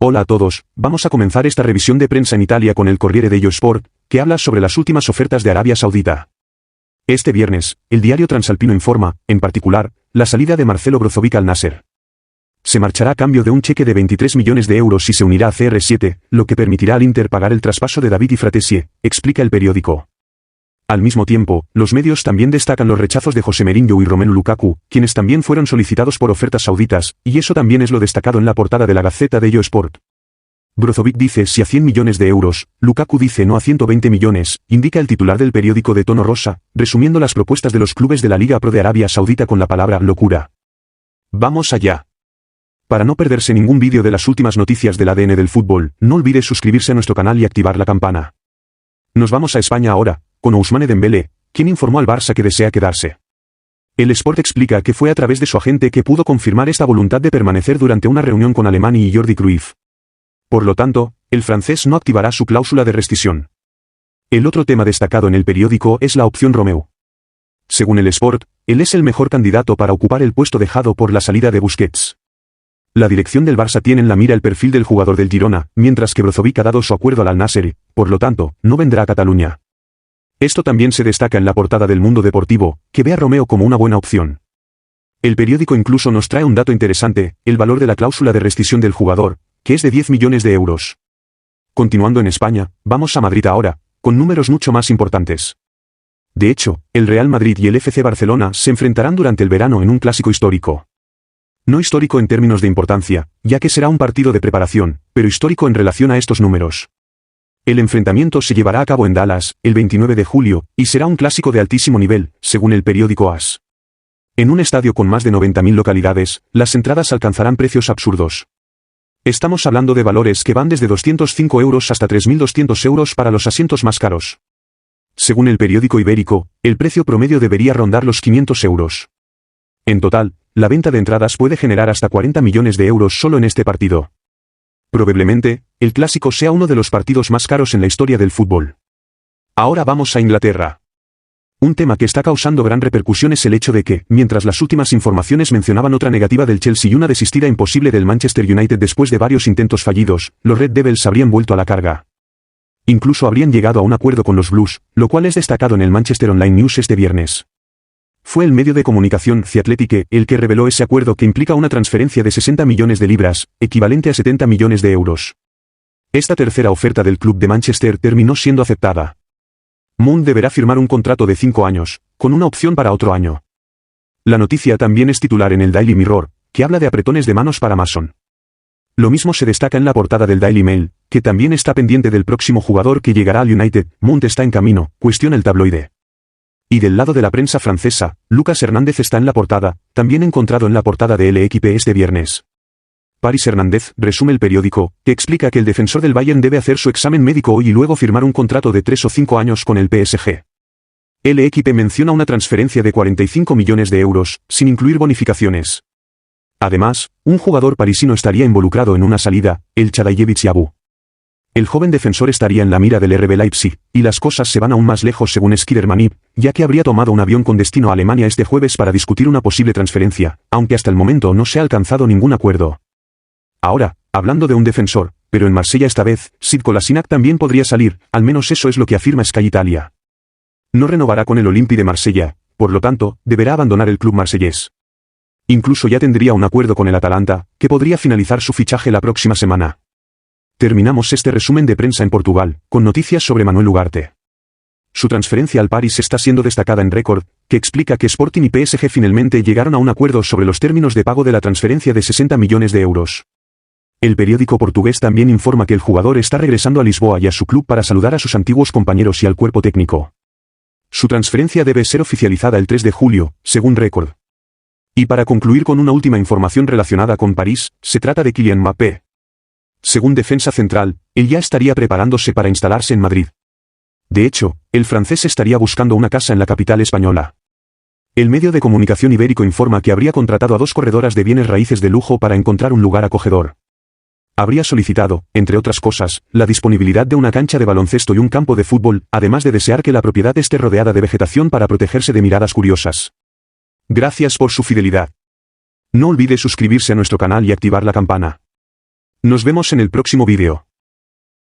Hola a todos, vamos a comenzar esta revisión de prensa en Italia con el Corriere dello Sport, que habla sobre las últimas ofertas de Arabia Saudita. Este viernes, el diario Transalpino informa, en particular, la salida de Marcelo Brozovic al Nasser. Se marchará a cambio de un cheque de 23 millones de euros y se unirá a CR7, lo que permitirá al Inter pagar el traspaso de David y Frattesi, explica el periódico. Al mismo tiempo, los medios también destacan los rechazos de José Mourinho y Romelu Lukaku, quienes también fueron solicitados por ofertas sauditas, y eso también es lo destacado en la portada de la Gazzetta dello Sport. Brozovic dice sí a 100 millones de euros, Lukaku dice no a 120 millones, indica el titular del periódico de tono rosa, resumiendo las propuestas de los clubes de la Liga Pro de Arabia Saudita con la palabra locura. Vamos allá. Para no perderse ningún vídeo de las últimas noticias del ADN del fútbol, no olvides suscribirse a nuestro canal y activar la campana. Nos vamos a España ahora, con Ousmane Dembélé, quien informó al Barça que desea quedarse. El Sport explica que fue a través de su agente que pudo confirmar esta voluntad de permanecer durante una reunión con Alemany y Jordi Cruyff. Por lo tanto, el francés no activará su cláusula de rescisión. El otro tema destacado en el periódico es la opción Romeu. Según el Sport, él es el mejor candidato para ocupar el puesto dejado por la salida de Busquets. La dirección del Barça tiene en la mira el perfil del jugador del Girona, mientras que Brozovic ha dado su acuerdo al Al-Nassr, por lo tanto, no vendrá a Cataluña. Esto también se destaca en la portada del Mundo Deportivo, que ve a Romeu como una buena opción. El periódico incluso nos trae un dato interesante, el valor de la cláusula de rescisión del jugador, que es de 10 millones de euros. Continuando en España, vamos a Madrid ahora, con números mucho más importantes. De hecho, el Real Madrid y el FC Barcelona se enfrentarán durante el verano en un clásico histórico. No histórico en términos de importancia, ya que será un partido de preparación, pero histórico en relación a estos números. El enfrentamiento se llevará a cabo en Dallas, el 29 de julio, y será un clásico de altísimo nivel, según el periódico AS. En un estadio con más de 90.000 localidades, las entradas alcanzarán precios absurdos. Estamos hablando de valores que van desde 205 euros hasta 3.200 euros para los asientos más caros. Según el periódico ibérico, el precio promedio debería rondar los 500 euros. En total, la venta de entradas puede generar hasta 40 millones de euros solo en este partido. Probablemente, el clásico sea uno de los partidos más caros en la historia del fútbol. Ahora vamos a Inglaterra. Un tema que está causando gran repercusión es el hecho de que, mientras las últimas informaciones mencionaban otra negativa del Chelsea y una desistida imposible del Manchester United después de varios intentos fallidos, los Red Devils habrían vuelto a la carga. Incluso habrían llegado a un acuerdo con los Blues, lo cual es destacado en el Manchester Online News este viernes. Fue el medio de comunicación The Athletic el que reveló ese acuerdo que implica una transferencia de 60 millones de libras, equivalente a 70 millones de euros. Esta tercera oferta del club de Manchester terminó siendo aceptada. Moon deberá firmar un contrato de 5 años, con una opción para otro año. La noticia también es titular en el Daily Mirror, que habla de apretones de manos para Mason. Lo mismo se destaca en la portada del Daily Mail, que también está pendiente del próximo jugador que llegará al United. Moon está en camino, cuestiona el tabloide. Y del lado de la prensa francesa, Lucas Hernández está en la portada, también encontrado en la portada de L'Équipe este viernes. Paris Hernández, resume el periódico, que explica que el defensor del Bayern debe hacer su examen médico hoy y luego firmar un contrato de 3 o 5 años con el PSG. L'Équipe menciona una transferencia de 45 millones de euros, sin incluir bonificaciones. Además, un jugador parisino estaría involucrado en una salida, el Chadayevich Yabu. El joven defensor estaría en la mira del RB Leipzig, y las cosas se van aún más lejos según Skyler Manip, ya que habría tomado un avión con destino a Alemania este jueves para discutir una posible transferencia, aunque hasta el momento no se ha alcanzado ningún acuerdo. Ahora, hablando de un defensor, pero en Marsella esta vez, Sid Kolasinac también podría salir, al menos eso es lo que afirma Sky Italia. No renovará con el Olympique de Marsella, por lo tanto, deberá abandonar el club marsellés. Incluso ya tendría un acuerdo con el Atalanta, que podría finalizar su fichaje la próxima semana. Terminamos este resumen de prensa en Portugal, con noticias sobre Manuel Ugarte. Su transferencia al Paris está siendo destacada en Record, que explica que Sporting y PSG finalmente llegaron a un acuerdo sobre los términos de pago de la transferencia de 60 millones de euros. El periódico portugués también informa que el jugador está regresando a Lisboa y a su club para saludar a sus antiguos compañeros y al cuerpo técnico. Su transferencia debe ser oficializada el 3 de julio, según Record. Y para concluir con una última información relacionada con París, se trata de Kylian Mbappé. Según Defensa Central, él ya estaría preparándose para instalarse en Madrid. De hecho, el francés estaría buscando una casa en la capital española. El medio de comunicación ibérico informa que habría contratado a 2 corredoras de bienes raíces de lujo para encontrar un lugar acogedor. Habría solicitado, entre otras cosas, la disponibilidad de una cancha de baloncesto y un campo de fútbol, además de desear que la propiedad esté rodeada de vegetación para protegerse de miradas curiosas. Gracias por su fidelidad. No olvide suscribirse a nuestro canal y activar la campana. Nos vemos en el próximo vídeo.